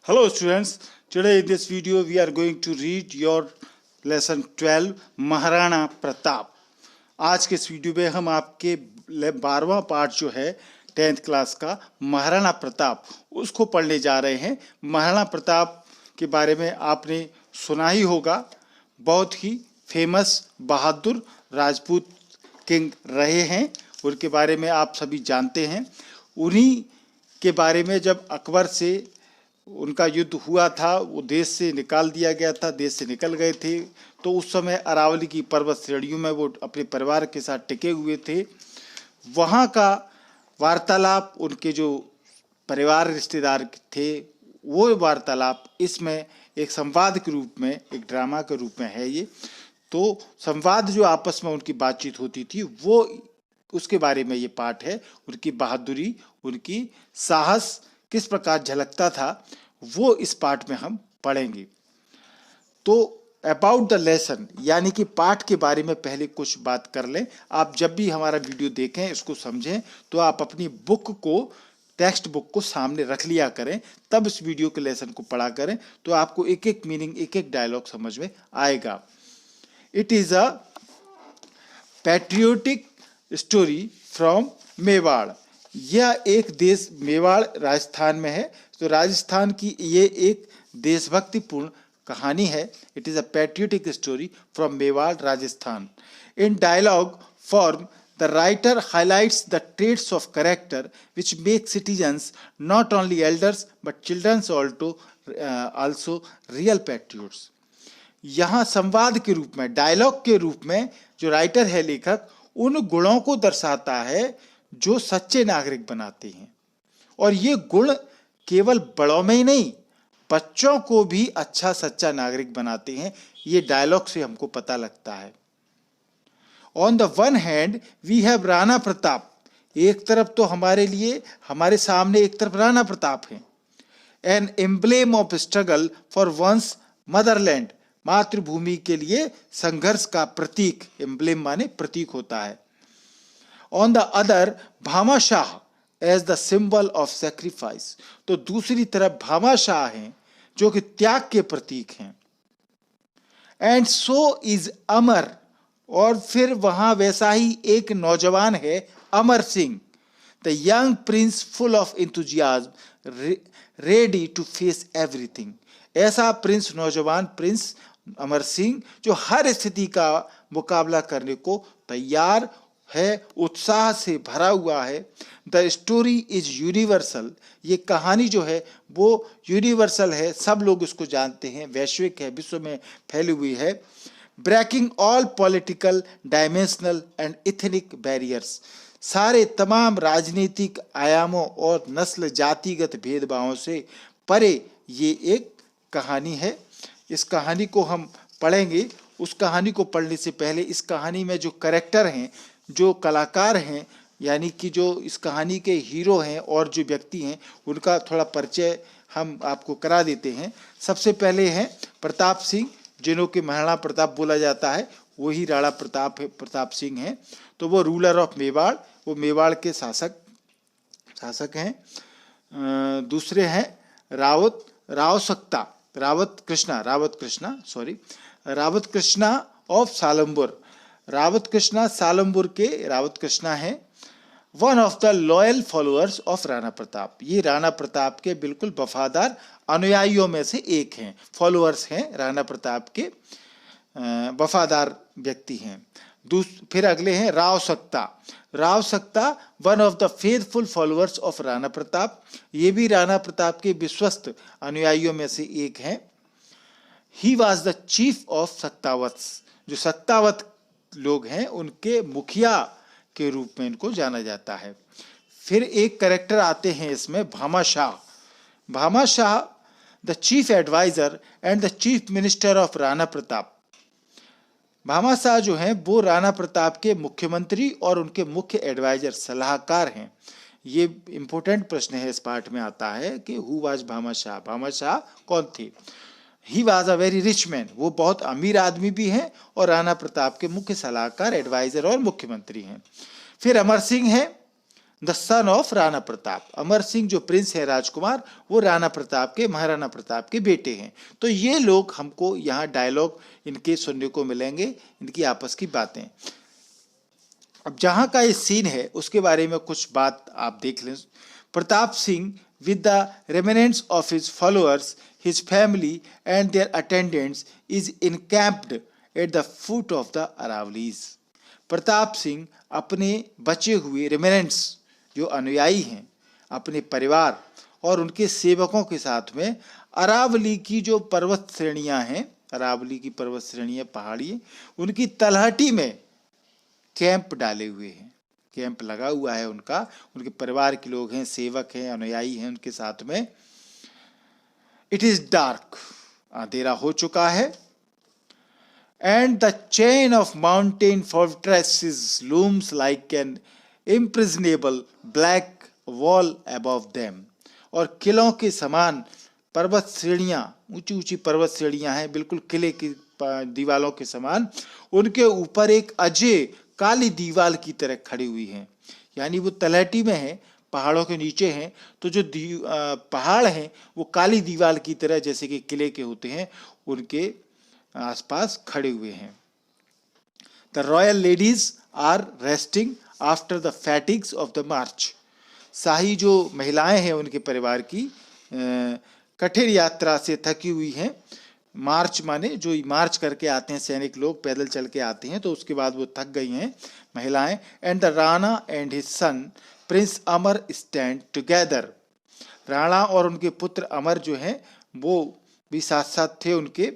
Hello students, today in this video we are going to read your lesson 12 Maharana Pratap. आज के इस video में हम आपके 12वां पार्ट जो है 10th क्लास का महाराणा प्रताप उसको पढ़ने जा रहे हैं। महाराणा प्रताप के बारे में आपने सुना ही होगा, बहुत ही फेमस बहादुर राजपूत किंग रहे हैं, उनके बारे में आप सभी जानते हैं। उन्हीं के बारे में जब अकबर से उनका युद्ध हुआ था, वो देश से निकाल दिया गया था, देश से निकल गए थे, तो उस समय अरावली की पर्वत श्रेणियों में वो अपने परिवार के साथ टिके हुए थे। वहाँ का वार्तालाप, उनके जो परिवार रिश्तेदार थे वो वार्तालाप इसमें एक संवाद के रूप में, एक ड्रामा के रूप में है ये। तो संवाद जो आपस में उनकी बातचीत होती थी वो उसके बारे में ये पाठ है। उनकी बहादुरी, उनकी साहस किस प्रकार झलकता था वो इस पाठ में हम पढ़ेंगे। तो अबाउट द लेसन यानी कि पाठ के बारे में पहले कुछ बात कर लें। आप जब भी हमारा वीडियो देखें, इसको समझें, तो आप अपनी बुक को, टेक्स्ट बुक को सामने रख लिया करें, तब इस वीडियो के लेसन को पढ़ा करें, तो आपको एक एक मीनिंग, एक एक डायलॉग समझ में आएगा। It is a patriotic story from Mewar. यह एक देश मेवाड़ राजस्थान में है, तो राजस्थान की ये एक देशभक्तिपूर्ण कहानी है। It is a patriotic story from Mewar Rajasthan. In dialogue form the writer highlights the traits of character which make citizens not only elders but childrens also real patriots. यहाँ संवाद के रूप में, डायलॉग के रूप में जो राइटर है, लेखक, उन गुणों को दर्शाता है जो सच्चे नागरिक बनाते हैं। और ये गुण केवल बड़ों में ही नहीं, बच्चों को भी अच्छा सच्चा नागरिक बनाते हैं। ये डायलॉग से हमको पता लगता है। On the one hand we have Rana Pratap. एक तरफ तो हमारे लिए, हमारे सामने एक तरफ राणा प्रताप है। An emblem of struggle for one's motherland. मातृभूमि के लिए संघर्ष का प्रतीक, एम्ब्लेम माने प्रतीक होता है। On the other Bhamashah as the symbol of sacrifice. तो दूसरी तरफ भामाशाह हैं जो कि त्याग के प्रतीक हैं। And so is Amar. और फिर वहां वैसा ही एक नौजवान है, Amar Singh, the young prince full of enthusiasm ready to face everything. ऐसा प्रिंस, नौजवान प्रिंस अमर सिंह जो हर स्थिति का मुकाबला करने को तैयार है, उत्साह से भरा हुआ है। The story is universal. ये कहानी जो है वो यूनिवर्सल है, सब लोग इसको जानते हैं, वैश्विक है, विश्व में फैली हुई है। Breaking all political, dimensional and ethnic barriers. सारे तमाम राजनीतिक आयामों और नस्ल जातिगत भेदभावों से परे ये एक कहानी है। इस कहानी को हम पढ़ेंगे। उस कहानी को पढ़ने से पहले इस कहानी में जो कैरेक्टर हैं, जो कलाकार हैं, यानी कि जो इस कहानी के हीरो हैं और जो व्यक्ति हैं, उनका थोड़ा परिचय हम आपको करा देते हैं। सबसे पहले हैं प्रताप सिंह, जिन्हों के महाराणा प्रताप बोला जाता है, वही राणा प्रताप सिंह हैं। तो वो रूलर ऑफ मेवाड़, वो मेवाड़ के शासक हैं। दूसरे हैं रावत कृष्णा ऑफ सालंबुर। रावत कृष्णा हैं। One of the loyal followers of Rana Pratap. ये राणा प्रताप के बिल्कुल वफादार अनुयायियों में से एक हैं, फॉलोअर्स हैं, राणा प्रताप के वफादार व्यक्ति हैं। फिर अगले हैं राव सक्ता, one of the faithful followers of Rana Pratap. ये भी राणा प्रताप के विश्वस्त अनुयायियों में से एक हैं। He was the chief of Saktawats. जो सक्तावत लोग हैं उनके मुखिया के रूप में इनको जाना जाता है। फिर एक कैरेक्टर आते हैं इसमें, Bhamashah the chief adviser and the chief minister of Rana Pratap. Bhamashah जो हैं वो राणा प्रताप के मुख्यमंत्री और उनके मुख्य एडवाइजर, सलाहकार हैं। ये इंपॉर्टेंट प्रश्न है, इस पाठ में आता है कि हु वाज भामाशाह। भामाशाह कौन थे? He was a very rich man. वो बहुत अमीर आदमी भी हैं और राणा प्रताप के मुख्य सलाहकार, एडवाइजर और मुख्यमंत्री हैं। फिर अमर सिंह है, the son of Rana Pratap. Amar Singh जो प्रिंस है राजकुमार, वो राणा प्रताप के, महाराणा प्रताप के बेटे हैं। तो ये लोग हमको यहाँ डायलॉग इनके सुनने को मिलेंगे, इनकी आपस की बातें। अब जहाँ का ये सीन है उसके बारे में कुछ बात आप देख लें। Pratap Singh with the remnants of his followers, his family and their attendants is encamped at the foot of the Aravali's। Pratap Singh अपने बचे हुए रेमिनेंट्स जो अनुयायी हैं, अपने परिवार और उनके सेवकों के साथ में अरावली की जो पर्वत श्रेणियां हैं, अरावली की पर्वत श्रेणियां पहाड़ी, उनकी तलहटी में कैंप डाले हुए हैं, कैंप लगा हुआ है उनका, उनके परिवार के लोग हैं, सेवक हैं, अनुयायी हैं उनके साथ में। इट इज डार्क, अंधेरा हो चुका है। And the chain of mountain fortresses looms like an impregnable black wall above them. और किलों के समान पर्वत श्रेणियां, ऊंची ऊंची पर्वत श्रेणियां हैं, बिल्कुल किले की दीवालों के समान, उनके ऊपर एक अजय काली दीवाल की तरह खड़ी हुई हैं। यानी वो तलहटी में है, पहाड़ों के नीचे हैं, तो जो पहाड़ हैं वो काली दीवाल की तरह जैसे कि किले के होते हैं उनके आसपास खड़े हुए हैं। The royal ladies are resting after the fatigues of the march. शाही जो महिलाएं हैं उनके परिवार की कठिन यात्रा से थकी हुई हैं। मार्च माने जो मार्च करके आते हैं सैनिक लोग, पैदल चल के आते हैं, तो उसके बाद वो थक गई हैं महिलाएं। And the Rana and his son Prince Amar stand together. Rana और उनके पुत्र अमर जो हैं वो भी साथ साथ थे उनके,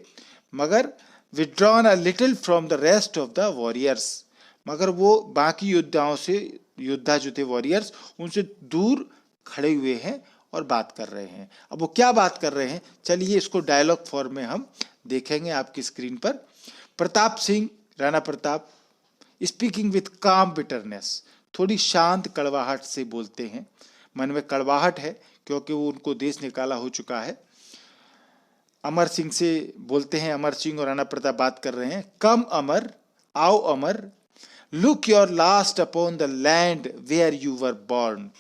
मगर withdrawn a little from the rest of the warriors. मगर वो बाकी योद्धाओं से, योद्धा जो थे वॉरियर्स, उनसे दूर खड़े हुए हैं और बात कर रहे हैं। अब वो क्या बात कर रहे हैं, चलिए इसको डायलॉग फॉर्म में हम देखेंगे आपकी स्क्रीन पर। प्रताप सिंह, राणा प्रताप, स्पीकिंग विथ काम बिटरनेस, थोड़ी शांत कड़वाहट से बोलते हैं। मन में कड़वाहट है क्योंकि वो उनको देश निकाला हो चुका है। अमर सिंह से बोलते हैं, अमर सिंह और राणा प्रताप बात कर रहे हैं। कम अमर, आओ Amar, look your last upon the land where you were born.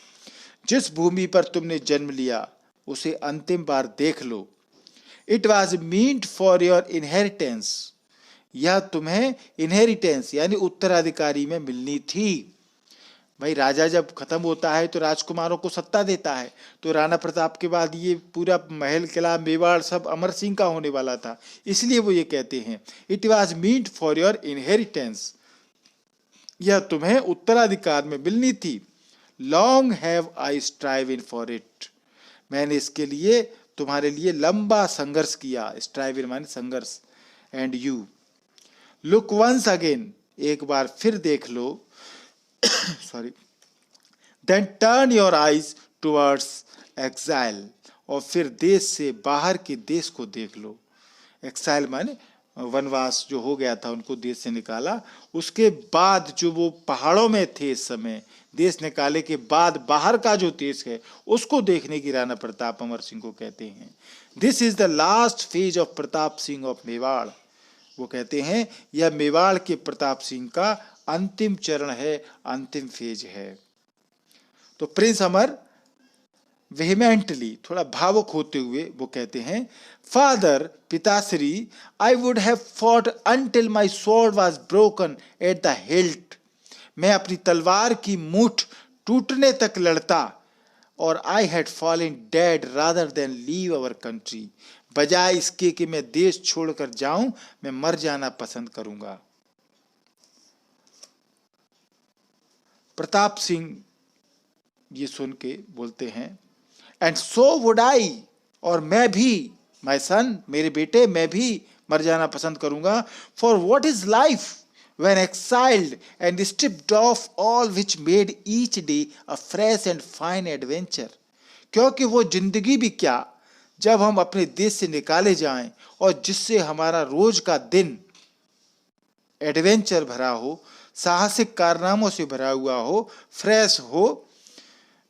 जिस भूमि पर तुमने जन्म लिया उसे अंतिम बार देख लो। It was meant for your inheritance, यह तुम्हें इनहेरिटेंस यानी उत्तराधिकारी में मिलनी थी। भाई राजा जब खत्म होता है तो राजकुमारों को सत्ता देता है, तो राणा प्रताप के बाद ये पूरा महल किला मेवाड़ सब अमर सिंह का होने वाला था, इसलिए वो ये कहते हैं it was meant for your inheritance, यह तुम्हें उत्तराधिकार में मिलनी थी। Long have I strive in for it, मैंने इसके लिए तुम्हारे लिए लंबा संघर्ष किया। स्ट्राइव इन माने संघर्ष। And you look once again, एक बार फिर देख लो, sorry, then turn your eyes towards exile, और फिर देश से बाहर के देश को देख लो। एक्साइल माने वनवास जो हो गया था, उनको देश से निकाला, उसके बाद जो वो पहाड़ों में थे इस समय, देश निकाले के बाद बाहर का जो देश है उसको देखने की राणा प्रताप अमर सिंह को कहते हैं। This is the last phase of Pratap Singh of Mewar, वो कहते हैं यह मेवाड़ के प्रताप सिंह का अंतिम चरण है, अंतिम फेज है। तो प्रिंस अमर वेहेमेंटली, थोड़ा भावुक होते हुए वो कहते हैं, फादर, पिताश्री, I would have fought until my sword was broken at the hilt, मैं अपनी तलवार की मूठ टूटने तक लड़ता, और I had fallen dead rather than leave our country, बजाय इसके कि मैं देश छोड़कर जाऊं, मैं मर जाना पसंद करूंगा। प्रताप सिंह ये सुन के बोलते हैं, एंड सो वुड आई, और मैं भी, माय सन, मेरे बेटे, मैं भी मर जाना पसंद करूंगा। For what is life when exiled and stripped off all which made each day a fresh and fine adventure, क्योंकि वो जिंदगी भी क्या जब हम अपने देश से निकाले जाएं और जिससे हमारा रोज का दिन एडवेंचर भरा हो, साहसिक कारनामों से भरा हुआ हो, फ्रेश हो।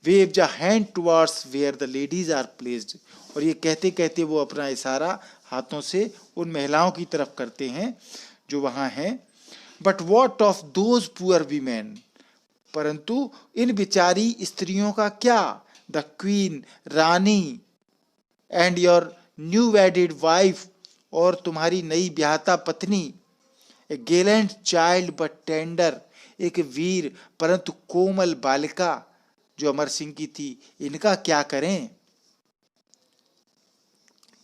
Wave the hand towards where the ladies are placed, और ये कहते कहते वो अपना इशारा हाथों से उन महिलाओं की तरफ करते हैं जो वहां हैं। But what of those poor women, परंतु इन बिचारी स्त्रियों का क्या? The queen, Rani, and your new wedded wife, और तुम्हारी नई ब्याहता पत्नी, ए गेलेंट चाइल्ड बट टेंडर, एक वीर परंतु कोमल बालिका जो अमर सिंह की थी, इनका क्या करें?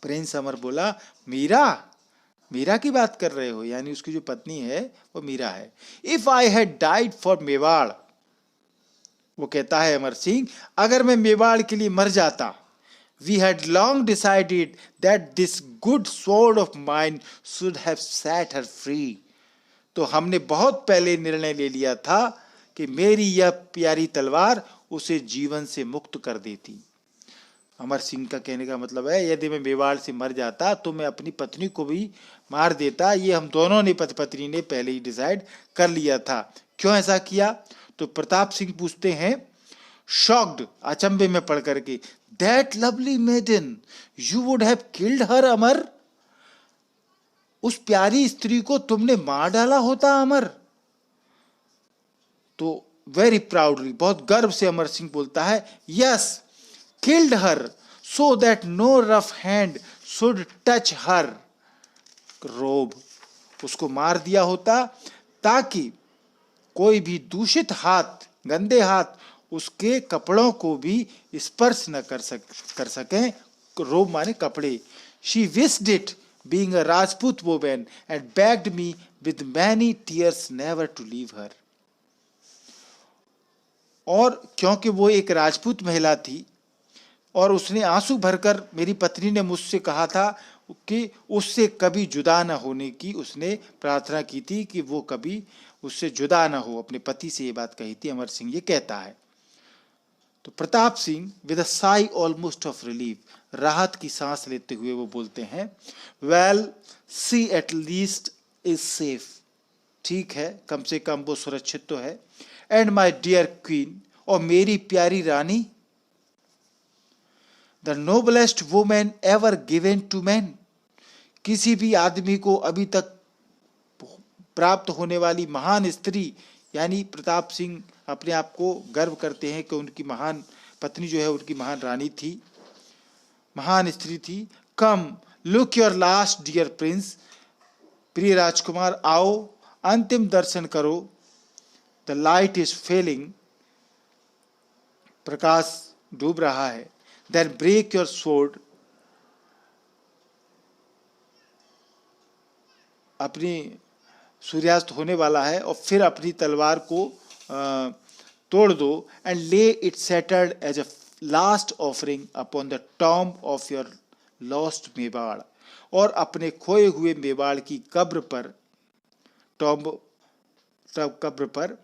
प्रिंस अमर बोला, मीरा, मीरा की बात कर रहे हो? यानी उसकी जो पत्नी है वो मीरा है। If I had died for Mewar, वो कहता है अमर सिंह, अगर मैं मेवाड़ के लिए मर जाता, we had long decided that this good sword of mine should have set her free, तो हमने बहुत पहले निर्णय ले लिया था कि मेरी यह प्यारी तलवार उसे जीवन से मुक्त कर देती। अमर सिंह का कहने का मतलब है, यदि मैं मेवाड़ से मर जाता तो मैं अपनी पत्नी को भी मार देता। ये हम दोनों ने, पति पत्नी ने पहले ही डिसाइड कर लिया था। क्यों ऐसा किया? तो प्रताप सिंह पूछते हैं, शॉक्ड, अचंभे में पढ़ करके, that lovely maiden, you would have killed her Amar, उस प्यारी स्त्री को तुमने मार डाला होता अमर? तो वेरी प्राउडली, बहुत गर्व से अमर सिंह बोलता है, yes, killed her so that no rough hand should touch her robe, उसको मार दिया होता ताकि कोई भी दूषित हाथ, गंदे हाथ उसके कपड़ों को भी स्पर्श न कर सकें। रोब माने कपड़े। She wished it being a Rajput woman and begged me with many tears never to leave her. और क्योंकि वो एक राजपूत महिला थी और उसने आंसू भरकर, मेरी पत्नी ने मुझसे कहा था कि उससे कभी जुदा न होने की उसने प्रार्थना की थी, कि वो कभी उससे जुदा न हो, अपने पति से ये बात कही थी। अमर सिंह ये कहता है। तो Pratap Singh with a sigh almost of relief, राहत की सांस लेते हुए वो बोलते हैं, well she at least is safe, ठीक है, कम से कम वो सुरक्षित तो है। एंड माई डियर क्वीन, और मेरी प्यारी रानी, the noblest woman ever given to man, किसी भी आदमी को अभी तक प्राप्त होने वाली महान स्त्री, यानी प्रताप सिंह अपने आप को गर्व करते हैं कि उनकी महान पत्नी जो है उनकी महान रानी थी, महान स्त्री थी। Come look your last dear prince, प्रिय राजकुमार आओ, अंतिम दर्शन करो। द लाइट इज फेलिंग, प्रकाश डूब रहा है। देन ब्रेक योर स्वॉर्ड, अपनी सूर्यास्त होने वाला है और फिर अपनी तलवार को तोड़ दो। And lay it settled as a last offering upon the tomb of your lost Mewar, और अपने खोए हुए मेवाड़ की कब्र पर, टॉम्ब कब्र पर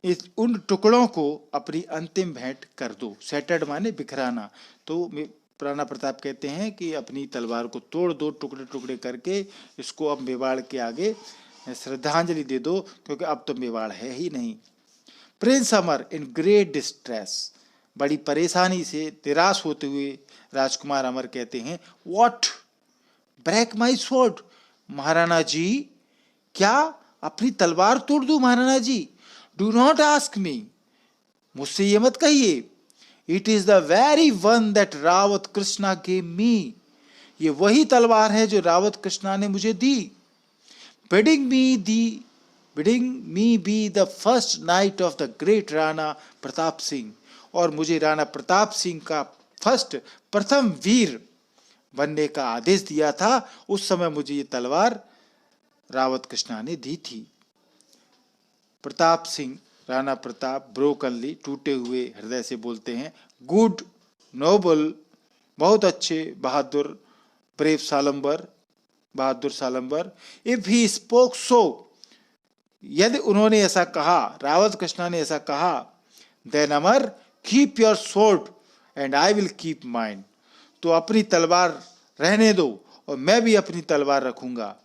इस उन टुकड़ों को अपनी अंतिम भेंट कर दो। सेटल्ड माने बिखराना। तो राणा प्रताप कहते हैं कि अपनी तलवार को तोड़ दो, टुकड़े टुकड़े करके इसको अब मेवाड़ के आगे श्रद्धांजलि दे दो, क्योंकि अब तो मेवाड़ है ही नहीं। Prince Amar in great distress, बड़ी परेशानी से निराश होते हुए राजकुमार अमर कहते हैं, what, break my sword, Maharana ji, क्या अपनी तलवार तोड़ दूं Maharana ji? Do not ask me, मुझसे ये मत कहिए। It is the very one that Rawat Krishna gave me, ये वही तलवार है जो रावत कृष्णा ने मुझे दी। Bidding me be the first knight of the great Rana Pratap Singh, और मुझे राणा प्रताप सिंह का प्रथम वीर बनने का आदेश दिया था। उस समय मुझे ये तलवार रावत कृष्णा ने दी थी। प्रताप सिंह, राणा प्रताप ब्रोकनली, टूटे हुए हृदय से बोलते हैं, गुड, नोबल, बहुत अच्छे, बहादुर, ब्रेव सालंबर, बहादुर Salumbar. If he spoke so, यदि उन्होंने ऐसा कहा, रावत कृष्णा ने ऐसा कहा, then Amar keep your sword and I will keep mine, तो अपनी तलवार रहने दो और मैं भी अपनी तलवार रखूंगा।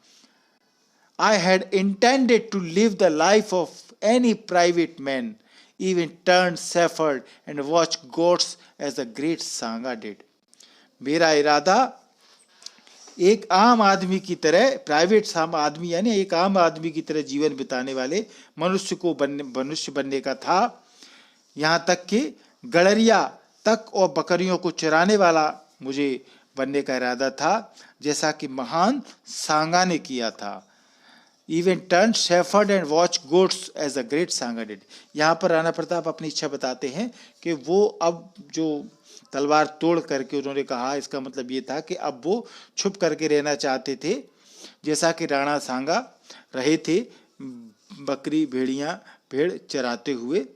I had intended to live the life of any private man, even turn shepherd and watch goats as the great Sangha did. मेरा इरादा एक आम आदमी की तरह, प्राइवेट साम आदमी यानी एक आम आदमी की तरह जीवन बिताने वाले मनुष्य बनने का था। यहाँ तक कि गड़रिया तक और बकरियों को चराने वाला मुझे बनने का इरादा था, जैसा कि महान सांगा ने किया था। Even turned shepherd and watch goats as a great Sangha did. यहाँ पर राणा प्रताप अपनी इच्छा बताते हैं कि वो अब जो तलवार तोड़ करके उन्होंने कहा, इसका मतलब ये था कि अब वो छुप करके रहना चाहते थे, जैसा कि राणा सांगा रहे थे बकरी भेड़ चराते हुए।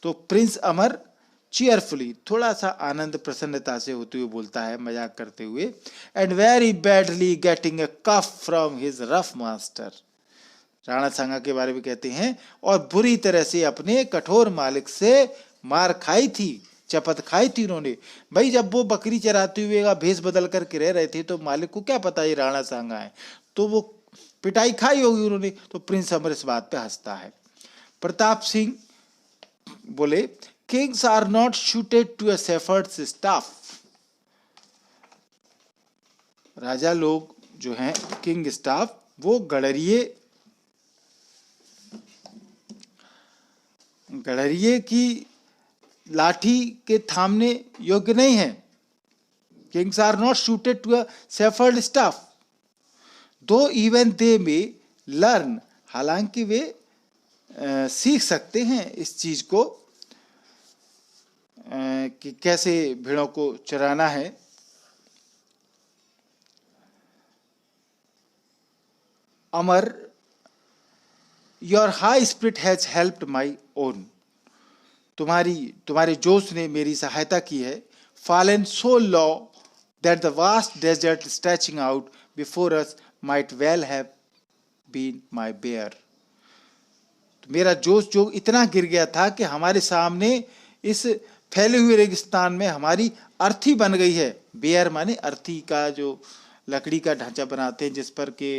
तो प्रिंस अमर चीयरफुली, थोड़ा सा आनंद प्रसन्नता से होते हुए बोलता है, मजाक करते हुए, and very badly getting a cuff from his rough master. Rana Sanga के बारे में कहते हैं, और बुरी तरह से अपने कठोर मालिक से मार खाई थी, चपत खाई थी उन्होंने। भाई जब वो बकरी चराते हुए भेष बदल करके रह रहे थे तो मालिक को क्या पता ये राणा सांगा है, तो वो पिटाई खाई होगी उन्होंने। तो प्रिंस अमर इस बात पे हंसता है। प्रताप सिंह बोले, kings are not suited to a shepherd's staff. राजा लोग जो हैं किंग स्टाफ, वो गड़रिये की लाठी के थामने योग्य नहीं है। Kings are not suited to a shepherd staff though even they may learn, हालांकि वे सीख सकते हैं इस चीज को कि कैसे भेड़ों को चराना है। Amar, your high spirit has helped my own. तुम्हारे जोश ने मेरी सहायता की है। Fallen so low that the vast desert stretching out before us might well have been my bier. मेरा जोश जो इतना गिर गया था कि हमारे सामने इस फैले हुए रेगिस्तान में हमारी अर्थी बन गई है। बेयर माने अर्थी का जो लकड़ी का ढांचा बनाते हैं जिस पर के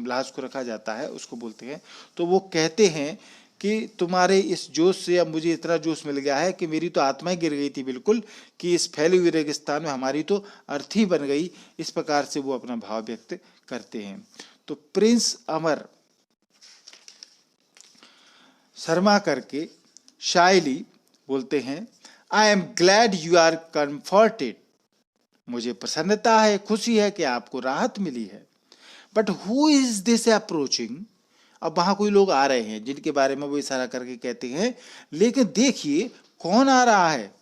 लाश को रखा जाता है, उसको बोलते हैं। तो वो कहते हैं कि तुम्हारे इस जोश से अब मुझे इतना जोश मिल गया है कि मेरी तो आत्मा ही गिर गई थी बिल्कुल, कि इस फैले हुए रेगिस्तान में हमारी तो अर्थी बन गई। इस प्रकार से वो अपना भाव व्यक्त करते हैं। तो प्रिंस अमर शर्मा करके शायली बोलते हैं, I am glad you are comforted. मुझे प्रसन्नता है, खुशी है कि आपको राहत मिली है। But who is this approaching. अब वहां कोई लोग आ रहे हैं जिनके बारे में वो इशारा करके कहते हैं, लेकिन देखिए कौन आ रहा है।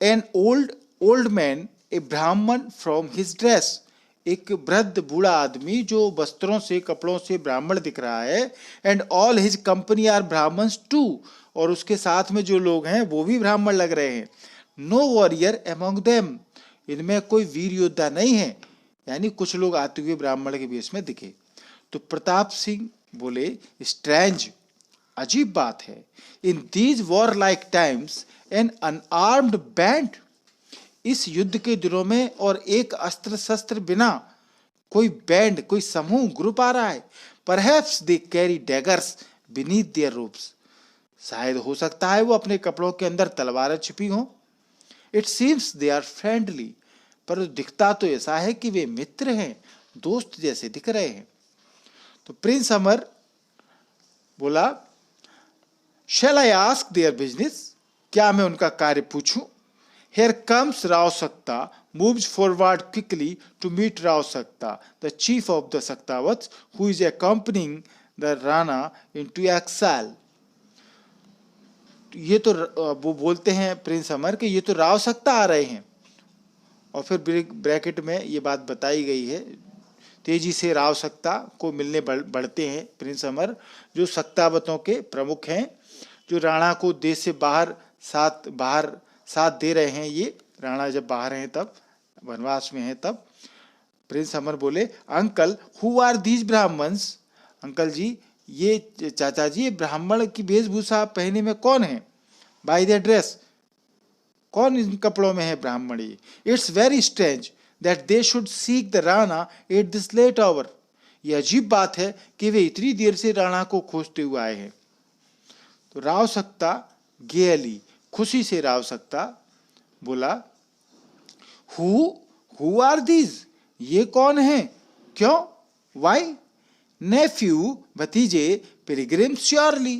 एन ओल्ड मैन, ए ब्राह्मण फ्रॉम हिज ड्रेस। एक वृद्ध बूढ़ा आदमी जो वस्त्रों से, कपड़ों से ब्राह्मण दिख रहा है। And all his company are Brahmins too. और उसके साथ में जो लोग हैं वो भी ब्राह्मण लग रहे हैं। No warrior among them. इनमें कोई वीर योद्धा नहीं है, यानी कुछ लोग आते हुए ब्राह्मण के वेश में दिखे। तो प्रताप सिंह बोले, स्ट्रेंज, अजीब बात है। In these warlike times an unarmed band. इस युद्ध के दिनों में और एक अस्त्र शस्त्र बिना कोई बैंड, कोई समूह, ग्रुप आ रहा है। Perhaps they carry daggers beneath there ropes. शायद हो सकता है वो अपने कपड़ों के अंदर तलवारें छिपी हों। It seems they are friendly. पर दिखता तो ऐसा है कि वे मित्र हैं, दोस्त जैसे दिख रहे हैं। तो प्रिंस अमर बोला, शैल आई आस्क देयर बिजनेस। क्या मैं उनका कार्य पूछूं। Here comes Rao Sakta, moves forward quickly to meet Rao Sakta, the chief of the Saktavats, who is accompanying the Rana into exile. ये तो वो बोलते हैं प्रिंस अमर कि ये तो राव सक्ता आ रहे हैं। और फिर ब्रैकेट में ये बात बताई गई है, तेजी से राव सक्ता को मिलने बढ़ते हैं प्रिंस अमर, जो सक्तावतों के प्रमुख हैं, जो राणा को देश से बाहर साथ दे रहे हैं। ये राणा जब बाहर हैं, तब वनवास में हैं तब। प्रिंस अमर बोले, uncle who are these Brahmans. Uncle ji, ये चाचा जी, ब्राह्मण की वेशभूषा पहने में कौन है। बाय देयर ड्रेस, कौन इन कपड़ों में है ब्राह्मण। It's very strange that they should seek the Rana at this late hour. ये अजीब बात है कि वे इतनी देर से राणा को खोजते हुए आए हैं। तो राव सक्ता गेयली, खुशी से राव सक्ता बोला, हु आर दीज, ये कौन है, क्यों, वाई, नेफ्यू, भतीजे, पिलग्रिम श्योरली,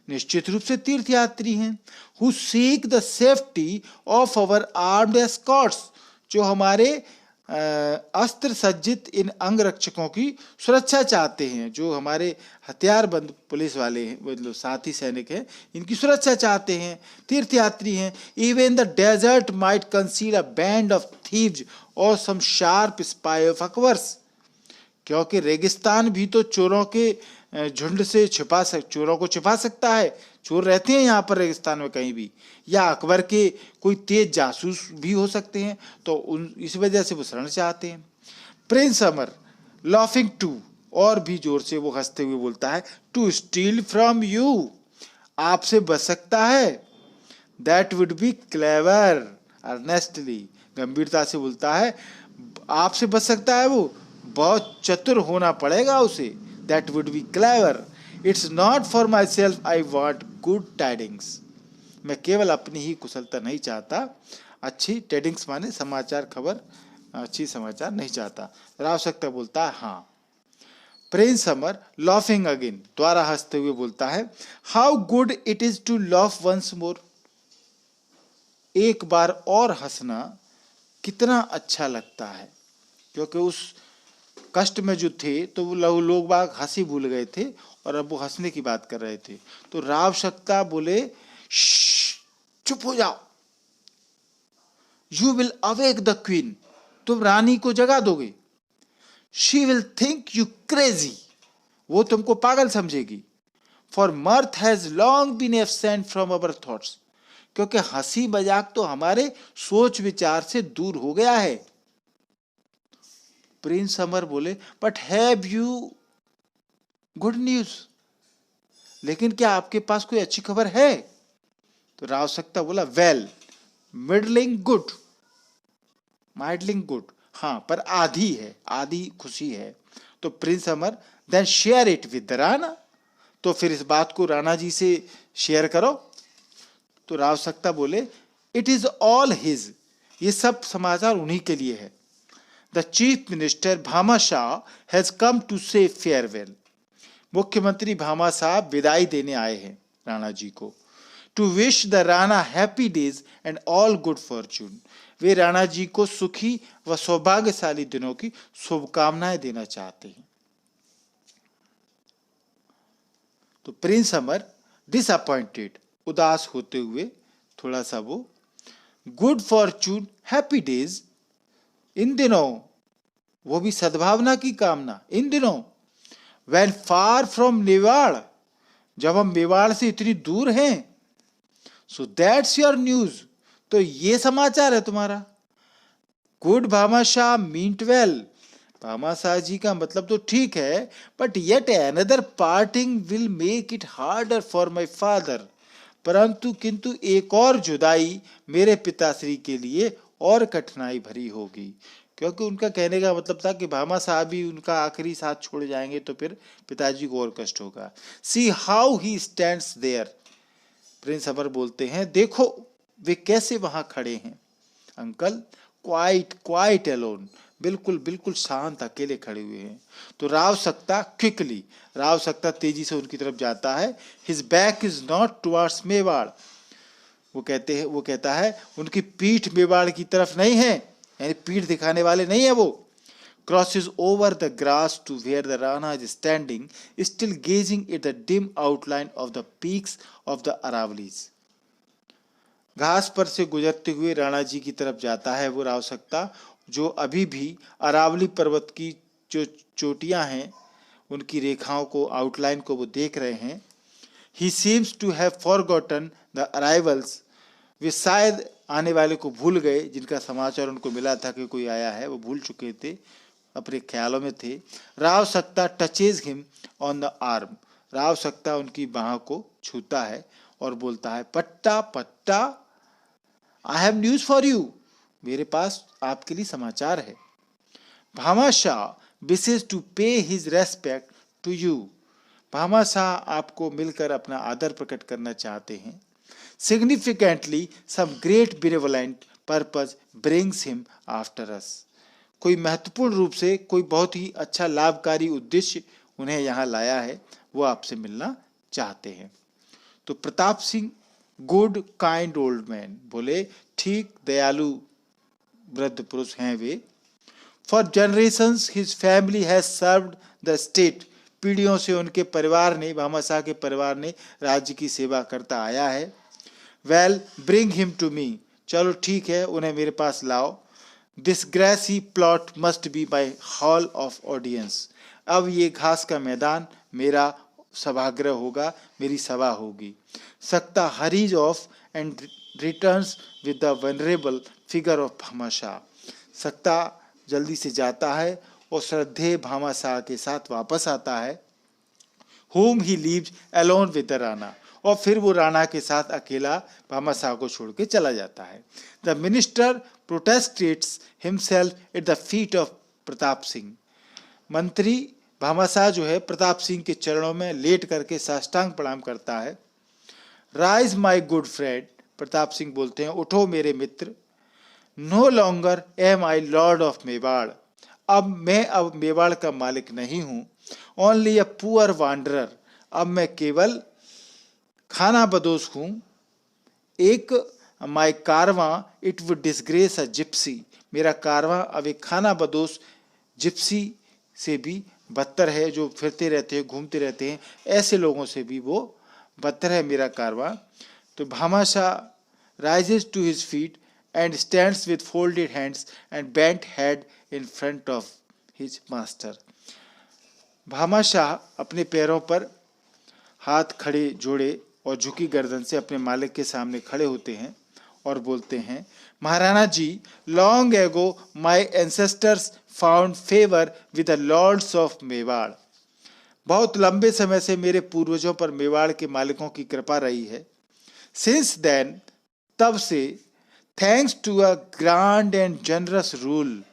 निश्चित रूप से तीर्थयात्री हैं, who seek the safety of our armed Escorts, जो हमारे अस्त्र सज्जित इन अंगरक्षकों की सुरक्षा चाहते हैं, जो हमारे हथियारबंद पुलिस वाले हैं, मतलब साथी सैनिक हैं, इनकी सुरक्षा चाहते हैं, तीर्थयात्री हैं। Even the desert might conceal a band of thieves और some sharp spy of Akbar's, क्योंकि रेगिस्तान भी तो चोरों के झुंड से चोरों को छिपा सकता है, चोर रहते हैं यहाँ पर रेगिस्तान में कहीं भी, या अकबर के कोई तेज जासूस भी हो सकते हैं, तो इस वजह से वो शरण चाहते हैं। प्रिंस अमर लॉफिंग टू, और भी जोर से वो हंसते हुए बोलता है, टू स्टील फ्रॉम यू, आपसे बच सकता है, that would be clever, earnestly, गंभीरता से बोलता है, आपसे बच सकता है, वो बहुत चतुर होना पड़ेगा उसे, that would be clever, it's not for my self I want good tidings, मैं केवल अपनी ही कुशलता नहीं चाहता, अच्छी टाइडिंग्स माने समाचार, खबर, अच्छी समाचार नहीं चाहता। राव सक्ता बोलता है हाँ। प्रिंस अमर लॉफिंग अगेन, द्वारा हंसते हुए बोलता है, how good it is to laugh once more, एक बार और हंसना कितना अच्छा लगता है, क्योंकि उस कष्ट में जो थे तो वो लोग बाग हंसी भूल गए थे और अब वो हंसने की बात कर रहे थे। तो राव सक्ता बोले, चुप हो जाओ, you will awake the queen, तुम रानी को जगा दोगे, she will think you crazy, वो तुमको पागल समझेगी, for mirth has long been absent from our thoughts, क्योंकि हंसी मजाक तो हमारे सोच विचार से दूर हो गया है। प्रिंस अमर बोले, but have you good news, लेकिन क्या आपके पास कोई अच्छी खबर है? तो राव सक्ता बोला, well middling good, middling good, हाँ पर आधी है, आधी खुशी है। तो prince Amar, then share it with the Rana, तो फिर इस बात को राणा जी से शेयर करो। तो राव सक्ता बोले, इट इज ऑल हिज, ये सब समाचार उन्हीं के लिए है। The chief minister Bhama Shah has come to से फेयरवेल, मुख्यमंत्री भामा साहब विदाई देने आए हैं राणा जी को। To wish the Rana happy days and all good fortune, वे राणा जी को सुखी व सौभाग्यशाली दिनों की शुभकामनाएं देना चाहते हैं। तो प्रिंस अमर डिसअपॉइंटेड, उदास होते हुए थोड़ा सा वो, गुड फॉर्चून हैप्पी डेज, इन दिनों, वो भी सद्भावना की कामना, इन दिनों, when far from मेवाड़, जब हम मेवाड़ से इतनी दूर हैं, so that's your news, तो ये समाचार है तुम्हारा। Good Bhama Shah meant well, Bhama Shah ji का मतलब तो ठीक है, but yet another parting will make it harder for my father, परंतु किंतु एक और जुदाई मेरे पिताश्री के लिए और कठिनाई भरी होगी, क्योंकि उनका कहने का मतलब था कि भामा साहब भी उनका आखिरी साथ छोड़ जाएंगे तो फिर पिताजी को और कष्ट होगा। See how he stands there, prince Amar बोलते हैं, देखो वे कैसे वहां खड़े हैं अंकल, क्वाइट क्वाइट अलोन, बिल्कुल बिल्कुल शांत अकेले खड़े हुए हैं। तो राव सक्ता क्विकली, राव सक्ता तेजी से उनकी तरफ जाता है। His back is not towards Mewar, वो कहता है उनकी पीठ मेवाड़ की तरफ नहीं है, यानी पीठ दिखाने वाले नहीं है वो। Crosses over the grass to where the Rana is standing, still gazing at the dim outline of the peaks of the Aravallis, घास पर से गुजरते हुए राणा जी की तरफ जाता है वो राव सक्ता, जो अभी भी अरावली पर्वत की जो चोटियां हैं उनकी रेखाओं को, आउटलाइन को वो देख रहे हैं। He seems to have forgotten the arrivals, वे शायद आने वाले को भूल गए, जिनका समाचार उनको मिला था कि कोई आया है, वो भूल चुके थे, अपने ख्यालों में थे। राव सक्ता touches him on the arm, Rao सक्ता उनकी बाह को छूता है और बोलता है, पट्टा पट्टा, I have news for you, मेरे पास आपके लिए समाचार है। भामा शाह विशेष टू पे his respect to you, Bhama Shah आपको मिलकर अपना आदर प्रकट करना चाहते हैं। Significantly, some great benevolent purpose brings him after us. कोई महत्वपूर्ण रूप से कोई बहुत ही अच्छा लाभकारी उद्देश्य उन्हें यहाँ लाया है, वो आपसे मिलना चाहते हैं। तो Pratap Singh good kind old man, बोले ठीक दयालु वृद्ध पुरुष हैं वे। For generations his family has served the state, पीढ़ियों से उनके परिवार ने, भामाशाह के परिवार ने राज्य की सेवा करता आया है। Well bring him to me, चलो ठीक है उन्हें मेरे पास लाओ। This grassy plot must be my hall of audience, अब ये घास का मैदान मेरा सभागृह होगा, मेरी सभा होगी। Sakta hurries off and returns with the venerable figure of Bhamashah, Sakta जल्दी से जाता है और श्रद्धेय भामाशाह के साथ वापस आता है। whom he leaves alone with the Rana, और फिर वो राणा के साथ अकेला भामाशाह को छोड़ के चला जाता है। The minister prostrates himself at the feet of Pratap Singh, मंत्री भामाशाह जो है प्रताप सिंह के चरणों में लेट करके साष्टांग प्रणाम करता है। Rise my good friend, Pratap Singh बोलते हैं उठो मेरे मित्र। No longer am I lord of Mewar, अब मेवाड़ का मालिक नहीं हूँ। ओनली अ पुअर वांडरर, अब मैं केवल खाना बदोश हूँ। एक माई कारवां it would disgrace a Gypsy, मेरा कारवां अब एक खाना बदोश जिप्सी से भी बदतर है, जो फिरते रहते हैं घूमते रहते हैं, ऐसे लोगों से भी वो बदतर है मेरा कारवां। तो Bhamashah rises to his feet and stands with folded hands and bent head in front of his master. Bhamashah अपने पैरों पर हाथ खड़े जोड़े और झुकी गर्दन से अपने मालिक के सामने खड़े होते हैं और बोलते हैं, महाराणा जी, long ago my ancestors found favor with the lords of Mewar, बहुत लंबे समय से मेरे पूर्वजों पर मेवाड़ के मालिकों की कृपा रही है। Since then, तब से, thanks to a grand and generous rule,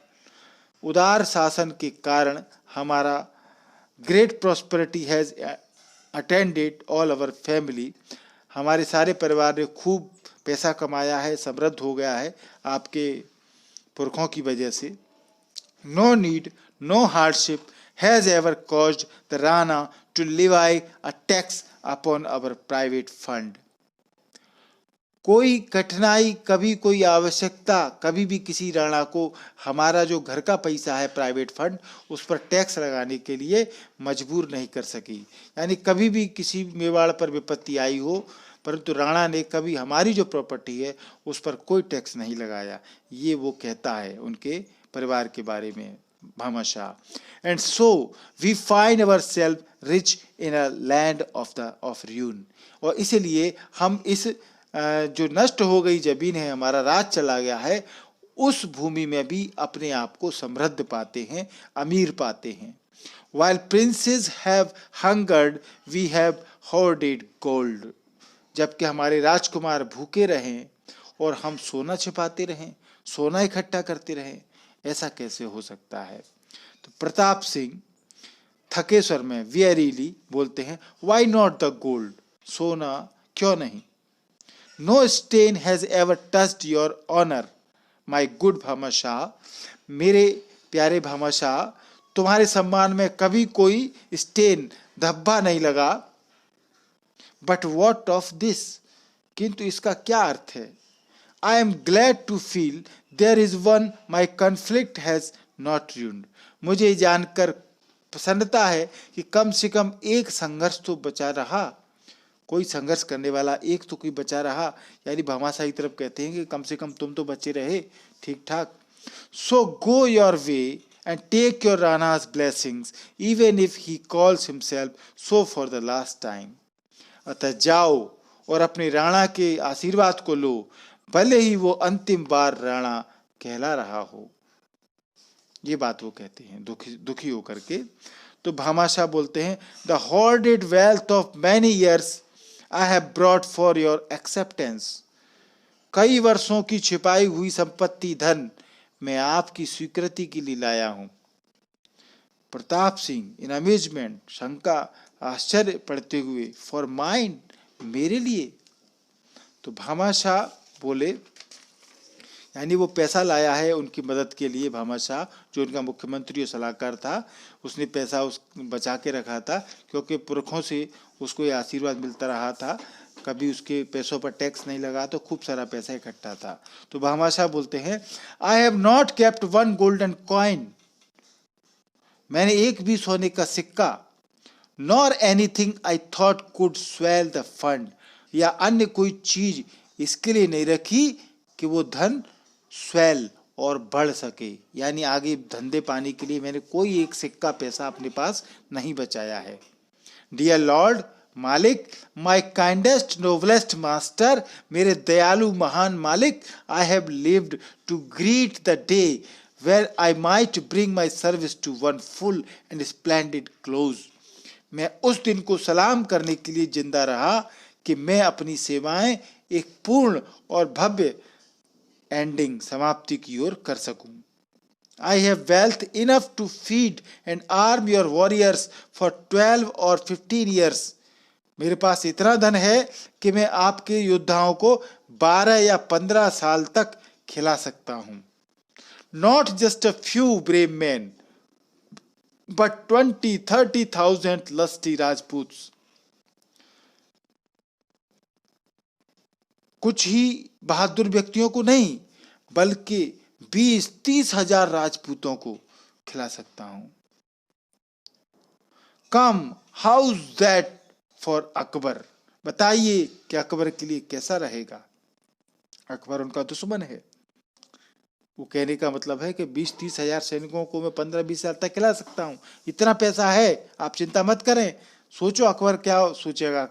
उदार शासन के कारण हमारा great prosperity has attended all our family, हमारे सारे परिवार ने खूब पैसा कमाया है, समृद्ध हो गया है आपके पुरखों की वजह से। No need no hardship has ever caused the Rana to levy a tax upon our private fund, कोई कठिनाई कभी कोई आवश्यकता कभी भी किसी राणा को हमारा जो घर का पैसा है प्राइवेट फंड उस पर टैक्स लगाने के लिए मजबूर नहीं कर सकी। यानी कभी भी किसी मेवाड़ पर विपत्ति आई हो, परंतु राणा ने कभी हमारी जो प्रॉपर्टी है उस पर कोई टैक्स नहीं लगाया, ये वो कहता है उनके परिवार के बारे में Bhamashah. And so we find our self rich in a land of ruin, और इसीलिए हम इस जो नष्ट हो गई जमीन है, हमारा राज चला गया है, उस भूमि में भी अपने आप को समृद्ध पाते हैं, अमीर पाते हैं। While princes have hungered, we have hoarded gold, जबकि हमारे राजकुमार भूखे रहें और हम सोना छिपाते रहें, सोना इकट्ठा करते रहें, ऐसा कैसे हो सकता है। तो प्रताप सिंह थके स्वर में वेरीली बोलते हैं, Why not the gold, सोना क्यों नहीं। No stain has ever touched your honor, my good Bhamashah, मेरे प्यारे भामाशाह, तुम्हारे सम्मान में कभी कोई स्टेन धब्बा नहीं लगा। But what of this, किंतु इसका क्या अर्थ है। I am glad to feel there is one my conflict has not ruined, मुझे जानकर प्रसन्नता है कि कम से कम एक संघर्ष तो बचा रहा, कोई संघर्ष करने वाला एक तो कोई बचा रहा, यानी भामाशाह की तरफ कहते हैं कि कम से कम तुम तो बचे रहे ठीक ठाक। So go your way and take your Rana's blessings even if he calls himself so for the last time, अतः जाओ और अपने राणा के आशीर्वाद को लो, भले ही वो अंतिम बार राणा कहला रहा हो। ये बात वो कहते हैं दुखी होकर के। तो भामाशाह बोलते हैं, the hoarded wealth of many years I have brought for your acceptance, कई वर्षों की छिपाई हुई संपत्ति धन मैं आपकी स्वीकृति के लिए लाया हूं। प्रताप सिंह इन अमेजमेंट, शंका आश्चर्य पड़ते हुए, फॉर माइंड, मेरे लिए। तो भामाशाह बोले, यानी वो पैसा लाया है उनकी मदद के लिए। भामाशाह जो उनका मुख्यमंत्री और सलाहकार था, उसने पैसा उस बचा के रखा था, क्योंकि पुरखों से उसको ये आशीर्वाद मिलता रहा था, कभी उसके पैसों पर टैक्स नहीं लगा, तो खूब सारा पैसा इकट्ठा था। तो भामाशाह बोलते हैं, I have not kept one golden coin, मैंने एक भी सोने का सिक्का, nor anything I thought could swell the fund, या अन्य कोई चीज इसके लिए नहीं रखी कि वो धन स्वेल और बढ़ सके, यानी आगे धंधे पाने के लिए मैंने कोई एक सिक्का पैसा अपने पास नहीं बचाया है। डियर लॉर्ड, मालिक, माई काइंडेस्ट नोबलेस्ट मास्टर, मेरे दयालु महान मालिक, I have lived to greet the day where I might bring my service to one full and splendid close. मैं उस दिन को सलाम करने के लिए जिंदा रहा कि मैं अपनी सेवाएं एक पूर्ण और भव्य एंडिंग, समाप्ति की ओर कर सकूं। I have wealth enough to feed and arm your warriors for 12 और 15 years. मेरे पास इतना धन है कि मैं आपके योद्धाओं को 12 या 15 साल तक खिला सकता हूं। Not just a few brave men, but 20-30,000 lusty Rajputs. कुछ ही बहादुर व्यक्तियों को नहीं, बल्कि 20-30 हजार राजपूतों को खिला सकता हूं। कम, हाउस दैट फॉर अकबर, बताइए कि अकबर के लिए कैसा रहेगा। अकबर उनका दुश्मन है। वो कहने का मतलब है कि 20-30 हजार सैनिकों को मैं 15-20 साल तक खिला सकता हूं, इतना पैसा है, आप चिंता मत करें। सोचो अकबर क्या सोचेगा,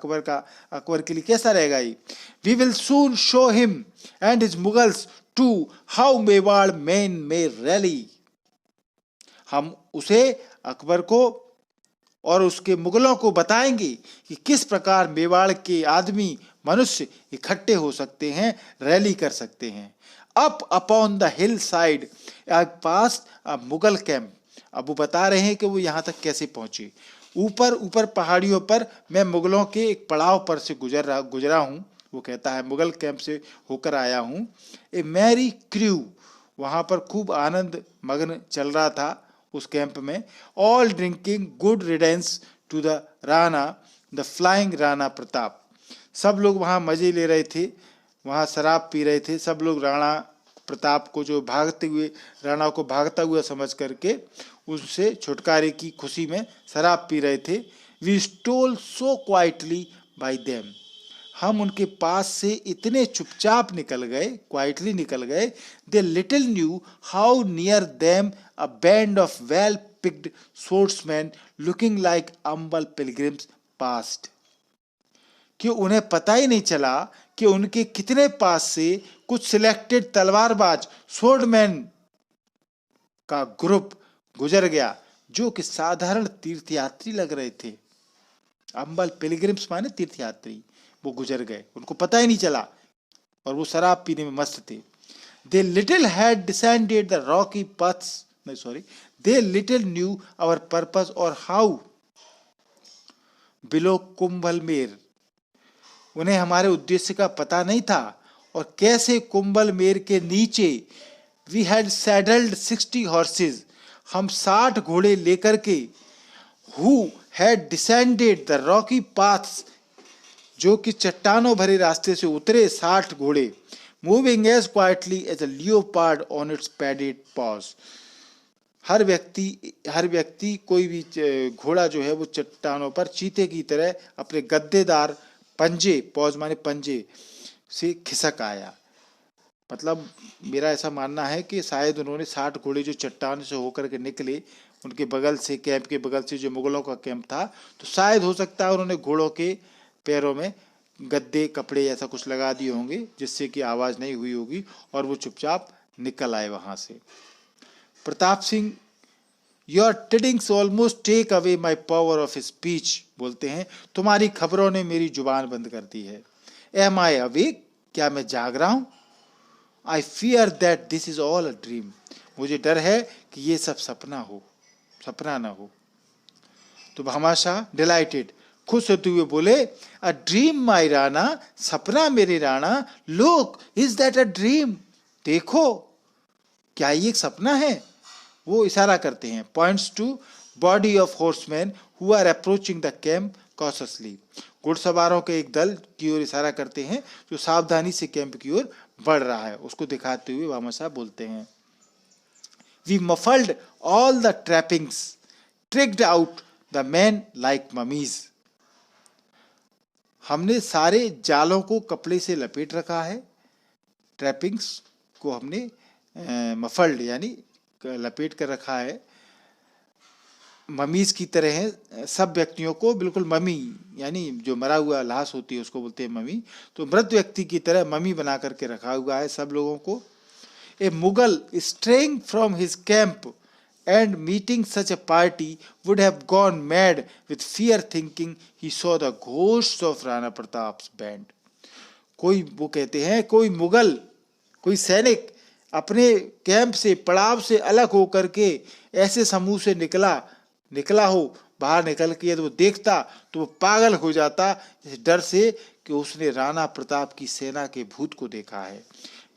अकबर के लिए कैसा रहेगा ये। We will soon show him and his Mughals too how Mewar men may rally. हम उसे, अकबर को और उसके मुगलों को बताएंगे कि किस प्रकार मेवाड़ के आदमी, मनुष्य इकट्ठे हो सकते हैं, रैली कर सकते हैं। Up upon the hill side pass Mughal camp. अब वो बता रहे हैं कि वो यहाँ तक कैसे पहुंचे। ऊपर पहाड़ियों पर मैं मुगलों के एक पड़ाव पर से गुजरा हूँ। वो कहता है मुगल कैंप से होकर आया हूँ। ए मैरी क्रू, वहाँ पर खूब आनंद मग्न चल रहा था उस कैंप में। All drinking good riddance to the Rana, the flying Rana Pratap. सब लोग वहाँ मजे ले रहे थे, वहाँ शराब पी रहे थे। सब लोग राणा प्रताप को, जो भागते हुए, राणा को भागता हुआ समझ करके उससे छुटकारे की खुशी में शराब पी रहे थे। We stole so quietly by them, हम उनके पास से इतने चुपचाप निकल गए, क्वाइटली निकल गए। They little knew how near them a band of well picked swordsmen looking like humble pilgrims passed, कि उन्हें पता ही नहीं चला कि उनके कितने पास से कुछ सिलेक्टेड तलवारबाज स्वॉर्डमैन का ग्रुप गुजर गया, जो कि साधारण तीर्थयात्री लग रहे थे। अम्बल पिलग्रिम्स माने तीर्थयात्री, वो गुजर गए, उनको पता ही नहीं चला, और वो शराब पीने में मस्त थे। They little had descended the rocky paths, they little knew our purpose or how below कुंभलमेर, उन्हें हमारे उद्देश्य का पता नहीं था और कैसे कुंभलमेर के नीचे। We had saddled 60 horses, हम 60 घोड़े लेकर के, who had descended the rocky paths, जो कि चट्टानों भरे रास्ते से उतरे 60 घोड़े। Moving as quietly as a leopard on its padded paws, हर व्यक्ति कोई भी घोड़ा जो है वो चट्टानों पर चीते की तरह अपने गद्देदार पंजे, पॉज माने पंजे, से खिसक आया। मतलब मेरा ऐसा मानना है कि शायद उन्होंने 60 घोड़े जो चट्टान से होकर के निकले, उनके बगल से, कैंप के बगल से जो मुगलों का कैंप था, तो शायद हो सकता है उन्होंने घोड़ों के पैरों में गद्दे, कपड़े ऐसा कुछ लगा दिए होंगे जिससे कि आवाज नहीं हुई होगी, और वो चुपचाप निकल आए वहां से। Pratap Singh, your tidings almost take away my power of speech, बोलते हैं तुम्हारी खबरों ने मेरी जुबान बंद कर दी है। एम आई अवेक, क्या मैं जाग रहा हूं? I fear that this is all a dream, मुझे डर है कि ये सब सपना ना हो। तो भामाशाह डिलाइटेड, खुश होते हुए बोले, अ ड्रीम माई राणा, सपना मेरे Rana, look is that a dream, देखो क्या ये एक सपना है। वो इशारा करते हैं, points to body of horseman who are approaching the camp cautiously, घुड़सवारों के एक दल की ओर इशारा करते हैं जो सावधानी से कैंप की ओर बढ़ रहा है, उसको दिखाते हुए भामाशाह बोलते हैं, we muffled all the trappings, tricked out the man like mummies, हमने सारे जालों को कपड़े से लपेट रखा है, ट्रैपिंग्स को हमने मफल्ड यानी लपेट कर रखा है, ममीज की तरह है, सब व्यक्तियों को बिल्कुल ममी यानी जो मरा हुआ लाश होती है उसको बोलते हैं ममी, तो मृत व्यक्ति की तरह ममी बना करके रखा हुआ है सब लोगों को। A Mughal straying from his camp and meeting such a party would have gone mad with fear, thinking he saw the ghosts of Rana Pratap's band. कोई वो कहते हैं कोई मुगल कोई सैनिक अपने कैंप से पड़ाव से अलग होकर के ऐसे समूह से निकला हो, बाहर निकल के तो वो देखता तो वो पागल हो जाता इस डर से कि उसने राणा प्रताप की सेना के भूत को देखा है।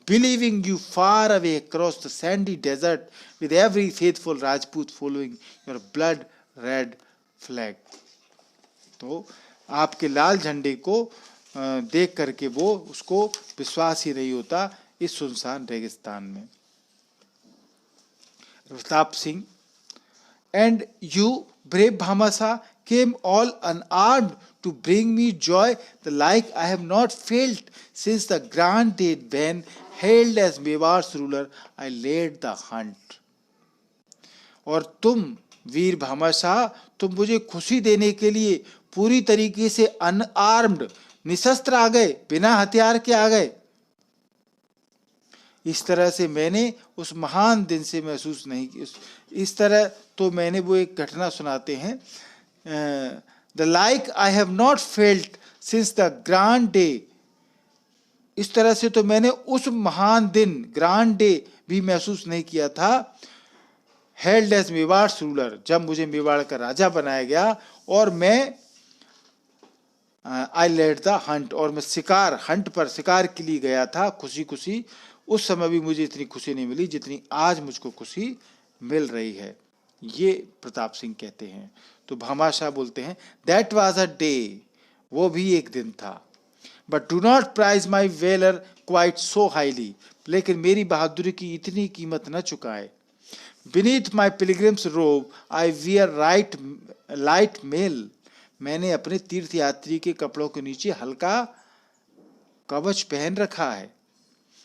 Believing you far away across the sandy desert with every faithful Rajput following your blood red flag. तो आपके लाल झंडे को देख करके वो उसको विश्वास ही नहीं होता इस सुनसान रेगिस्तान में। Pratap Singh, and you brave Bhamasa came all unarmed to bring me joy the like I have not felt since the grand day when hailed as Mewar's ruler I led the hunt. और तुम वीर भामाशाह, तुम मुझे खुशी देने के लिए पूरी तरीके से अनआर्म्ड निशस्त्र आ गए, बिना हथियार के आ गए। इस तरह से मैंने उस महान दिन से महसूस नहीं की। इस तरह तो मैंने वो एक घटना सुनाते हैं, the like I have not felt since the grand day, इस तरह से तो मैंने उस महान दिन ग्रांड डे भी महसूस नहीं किया था, हेल्ड एज मेवाड़ रूलर, जब मुझे मेवाड़ का राजा बनाया गया और मैं आई लेड द हंट, और मैं हंट पर शिकार के लिए गया था खुशी खुशी। उस समय भी मुझे इतनी खुशी नहीं मिली जितनी आज मुझको खुशी मिल रही है, ये प्रताप सिंह कहते हैं। तो भामाशाह बोलते हैं, दैट वाज अ डे, वो भी एक दिन था, but do not prize my valour quite so highly, लेकिन मेरी बहादुरी की इतनी कीमत न चुकाए। बीनीथ माई पिलग्रिम्स रोब आई वियर लाइट मेल, मैंने अपने तीर्थ यात्री के कपड़ों के नीचे हल्का कवच पहन रखा है।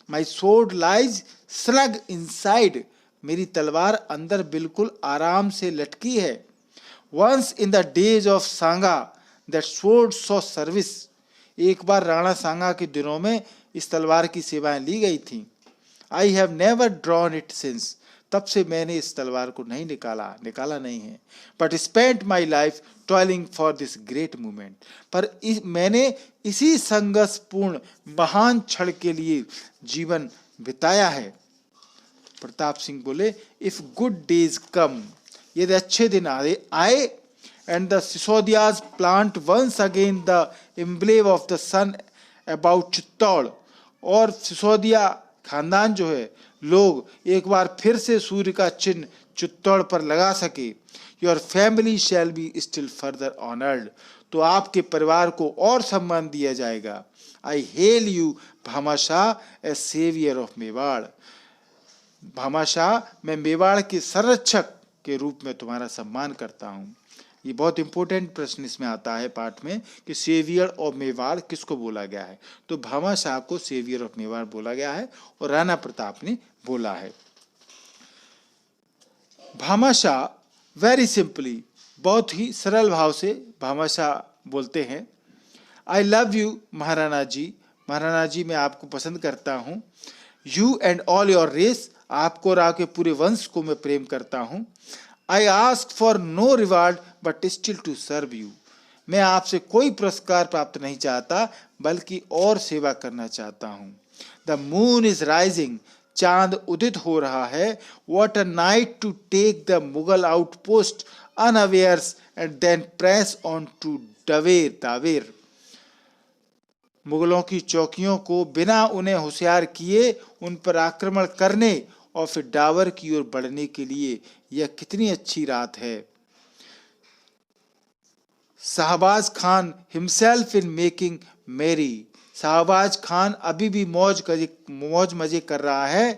माई sword lies snug inside, मेरी तलवार अंदर बिल्कुल आराम से लटकी है। Once in the days of Sanga that sword saw service, एक बार राणा सांगा के दिनों में इस तलवार की सेवाएं ली गई थी। I have never drawn it since, तब से मैंने इस तलवार को नहीं निकाला नहीं है। But spent my life toiling for this great movement, पर मैंने इसी संघर्षपूर्ण महान क्षण के लिए जीवन बिताया है। प्रताप सिंह बोले, इफ गुड डेज कम, यदि अच्छे दिन आए, and the Sisodias plant once again the emblem of the sun about Chittor, और सिसोदिया खानदान जो है लोग एक बार फिर से सूर्य का चिन्ह चित्तौड़ पर लगा सके, your family shall be still further honoured, तो आपके परिवार को और सम्मान दिया जाएगा। I hail you Bhamashah a saviour of Mewar, Bhamashah मैं मेवाड़ के संरक्षक के रूप में तुम्हारा सम्मान करता हूँ। ये बहुत इंपॉर्टेंट प्रश्न इसमें आता है पाठ में कि सेवियर ऑफ मेवाड़ किसको बोला गया है, तो भामाशाह को सेवियर ऑफ मेवाड़ बोला गया है और राणा प्रताप ने बोला है। भामाशाह वेरी सिंपली, बहुत ही सरल भाव से भामाशाह बोलते हैं, I love you Maharana ji, Maharana ji मैं आपको पसंद करता हूँ। You and all your race, आपको और आपके पूरे वंश को मैं प्रेम करता हूँ। I ask for no reward but still to serve you, मैं आपसे कोई पुरस्कार प्राप्त नहीं चाहता बल्कि और सेवा करना चाहता हूँ। द मून इज राइजिंग, चांद उदित हो रहा है। What a night to take the Mughal outpost unawares and then press on to Dewair. मुगलों की चौकियों को बिना उन्हें होशियार किए उन पर आक्रमण करने और फिर डावर की ओर बढ़ने के लिए यह कितनी अच्छी रात है। Shahbaz Khan himself in making मेरी। शाहबाज खान अभी भी मौज मजे कर रहा है।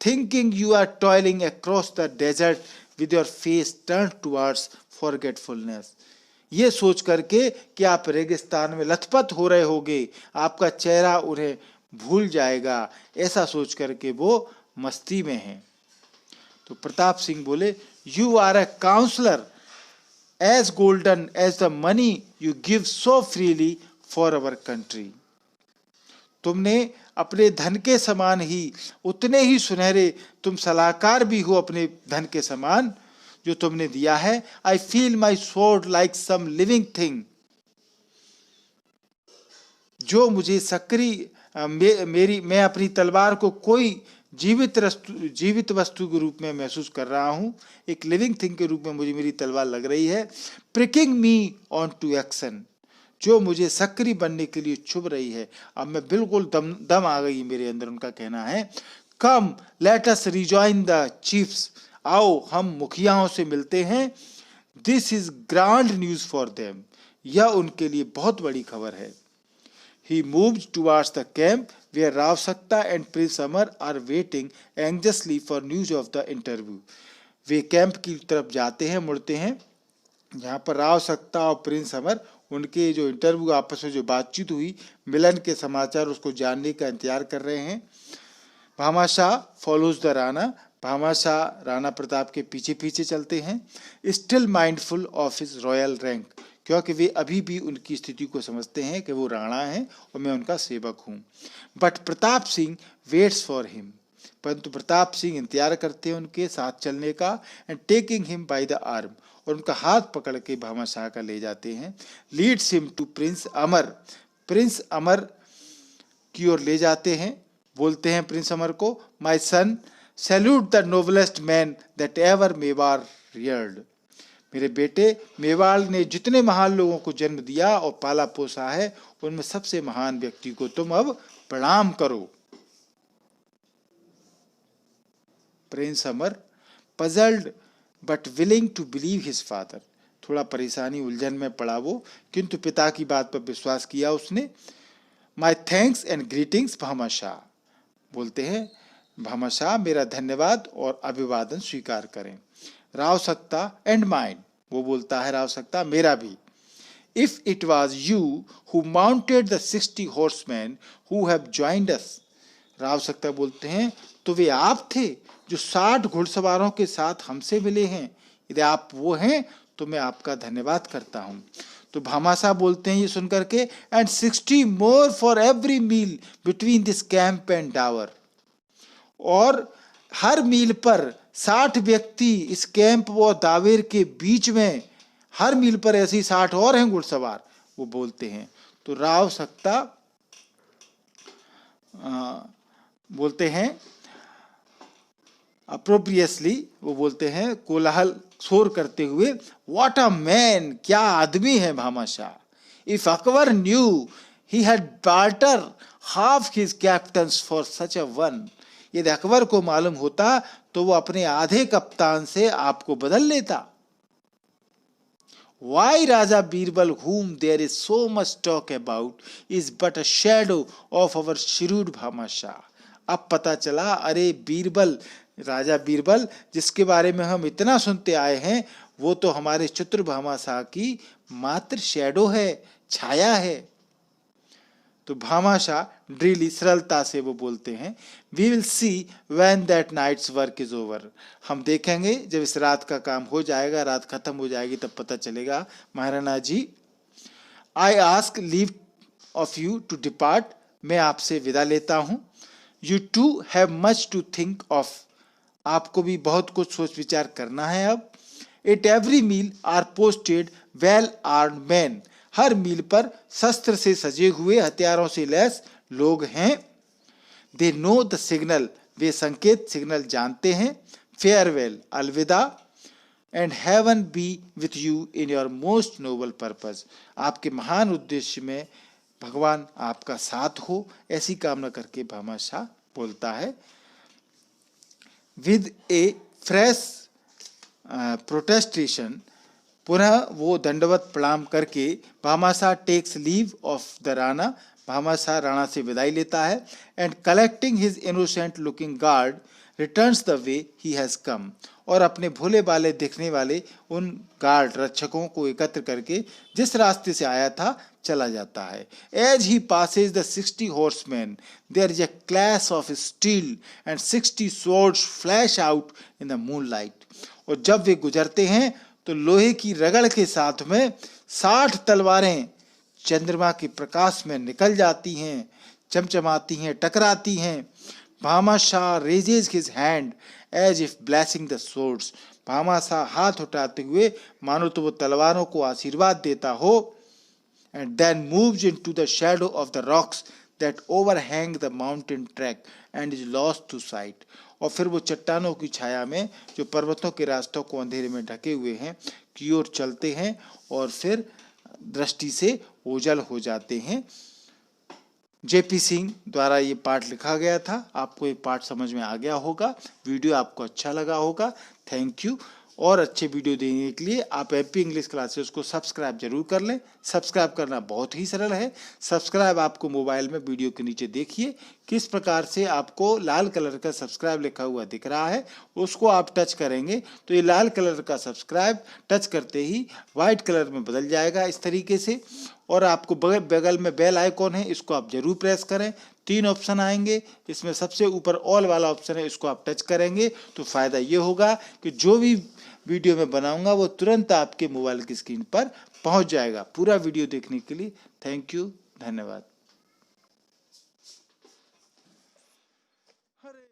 Thinking you are toiling across the desert with your face turn towards forgetfulness. ये सोच करके कि आप रेगिस्तान में लथपथ हो रहे होगे, आपका चेहरा उन्हें भूल जाएगा, ऐसा सोच करके वो मस्ती में हैं। तो प्रताप सिंह बोले, you are a counsellor as golden as the money you give so freely for our country। तुमने अपने धन के समान ही उतने ही सुनहरे तुम सलाहकार भी हो अपने धन के समान जो तुमने दिया है। I feel my sword like some living thing। जो मुझे मैं अपनी तलवार को कोई जीवित वस्तु के रूप में महसूस कर रहा हूं, एक लिविंग थिंग के रूप में मुझे मेरी तलवार लग रही है। Pricking me on to action, जो मुझे सक्रिय बनने के लिए छुप रही है। अब मैं बिल्कुल दम आ गई मेरे अंदर। उनका कहना है, come let us rejoin the chiefs, आओ हम मुखियाओं से मिलते हैं। This is grand news for them, यह उनके लिए बहुत बड़ी खबर है। He moved towards the camp where Rao Sakta and Prince Amar are waiting anxiously for news of the interview। Way camp की तरफ जाते हैं, मुड़ते हैं, जहाँ पर राव सक्ता और प्रिंस अमर उनके जो इंटरव्यू आपस में जो बातचीत हुई, मिलन के समाचार उसको जानने का इंतजार कर रहे हैं। भामाशाह फॉलोज द राणा, भामाशाह राणा प्रताप के पीछे पीछे चलते हैं। Still mindful of his royal rank, क्योंकि वे अभी भी उनकी स्थिति को समझते हैं कि वो राणा हैं और मैं उनका सेवक हूँ। But Pratap Singh waits for him, परंतु प्रताप सिंह इंतजार करते हैं उनके साथ चलने का। And taking him by the arm, और उनका हाथ पकड़ के भामाशाह का ले जाते हैं। Leads him to prince Amar, prince Amar की ओर ले जाते हैं। बोलते हैं प्रिंस अमर को, my son salute the noblest man that ever Mewar Rudyard. मेरे बेटे, मेवाड़ ने जितने महान लोगों को जन्म दिया और पाला पोसा है, उनमें सबसे महान व्यक्ति को तुम अब प्रणाम करो। Prince Amar puzzled but willing to believe his father, थोड़ा परेशानी उलझन में पड़ा वो, किंतु पिता की बात पर विश्वास किया उसने। My thanks and greetings Bhamashah, बोलते हैं भामाशाह मेरा धन्यवाद और अभिवादन स्वीकार करें। राव सक्ता एंड माइंड, वो बोलता है राव सक्ता मेरा भी। If it was you who mounted the 60 horsemen who have joined us, Rao सक्ता बोलते हैं तो वे आप थे जो 60 घुड़सवारों के साथ हमसे मिले हैं। यदि आप वो हैं तो मैं आपका धन्यवाद करता हूँ। तो भामाशाह बोलते हैं ये सुनकर के, and 60 more for every meal between this camp and Dawar, और हर मील पर 60 व्यक्ति इस कैंप व दावेर के बीच में, हर मील पर ऐसे ही 60 और हैं घुड़सवार, वो बोलते हैं। तो राव सक्ता बोलते हैं अप्रोप्रियसली, वो बोलते हैं कोलाहल शोर करते हुए, व्हाट अ मैन, क्या आदमी है Bhamashah. If Akbar new he had barter half his captains for such a one, यदि अकबर को मालूम होता तो वो अपने आधे कप्तान से आपको बदल लेता। Why Raja Birbal, whom there is so much talk about, is but a shadow of our shrewd Bhamashah. अब पता चला, अरे बीरबल, राजा बीरबल जिसके बारे में हम इतना सुनते आए हैं, वो तो हमारे चतुर भामाशाह की मात्र शैडो है, छाया है। तो भामाशाह ड्रिली सरलता से वो बोलते हैं, we will see when that night's work is over, हम देखेंगे जब इस रात का काम हो जाएगा, रात खत्म हो जाएगी तब पता चलेगा Maharana ji. I ask leave of you to depart, मैं आपसे विदा लेता हूँ। You too have much to think of, आपको भी बहुत कुछ सोच विचार करना है अब। At every mile are posted well armed man, हर मील पर शस्त्र से सजे हुए, हथियारों से लैस लोग हैं। दे नो द सिग्नल, वे संकेत सिग्नल जानते हैं। फेयरवेल, अलविदा। And heaven be with you in your most noble purpose. आपके महान उद्देश्य में भगवान आपका साथ हो, ऐसी कामना करके भामाशाह बोलता है। विद ए फ्रेश प्रोटेस्टेशन, पुनः वो दंडवत प्रणाम करके Bhamashah takes leave of the Rana, Bhamashah Rana से विदाई लेता है। And collecting his innocent looking guard returns the way he has come, और अपने भोले भाले दिखने वाले उन गार्ड रक्षकों को एकत्र करके जिस रास्ते से आया था चला जाता है। As he passes the 60 horsemen, there is a clash of steel and 60 swords flash out in the moonlight. और जब वे गुजरते हैं तो लोहे की रगड़ के साथ में 60 तलवारें चंद्रमा के प्रकाश में निकल जाती हैं, चमचमाती हैं, टकराती हैं। Bhamashah raises his hand as if blessing the swords, Bhamashah हाथ उठाते हुए मानो तो वो तलवारों को आशीर्वाद देता हो। And then moves into the shadow of the rocks that overhang the mountain track and is lost to sight, और फिर वो चट्टानों की छाया में जो पर्वतों के रास्तों को अंधेरे में ढके हुए हैं की ओर चलते हैं और फिर दृष्टि से ओझल हो जाते हैं। जेपी सिंह द्वारा ये पाठ लिखा गया था। आपको ये पाठ समझ में आ गया होगा, वीडियो आपको अच्छा लगा होगा। Thank you. और अच्छे वीडियो देने के लिए आप एमपी इंग्लिश क्लासेस को सब्सक्राइब जरूर कर लें। सब्सक्राइब करना बहुत ही सरल है। सब्सक्राइब आपको मोबाइल में वीडियो के नीचे देखिए किस प्रकार से आपको लाल कलर का सब्सक्राइब लिखा हुआ दिख रहा है, उसको आप टच करेंगे तो ये लाल कलर का सब्सक्राइब टच करते ही वाइट कलर में बदल जाएगा इस तरीके से। और आपको बगल में बेल आइकॉन है, इसको आप जरूर प्रेस करें। 3 ऑप्शन आएंगे, इसमें सबसे ऊपर ऑल वाला ऑप्शन है, इसको आप टच करेंगे तो फ़ायदा ये होगा कि जो भी वीडियो मैं बनाऊंगा वो तुरंत आपके मोबाइल की स्क्रीन पर पहुंच जाएगा। पूरा वीडियो देखने के लिए थैंक यू, धन्यवाद।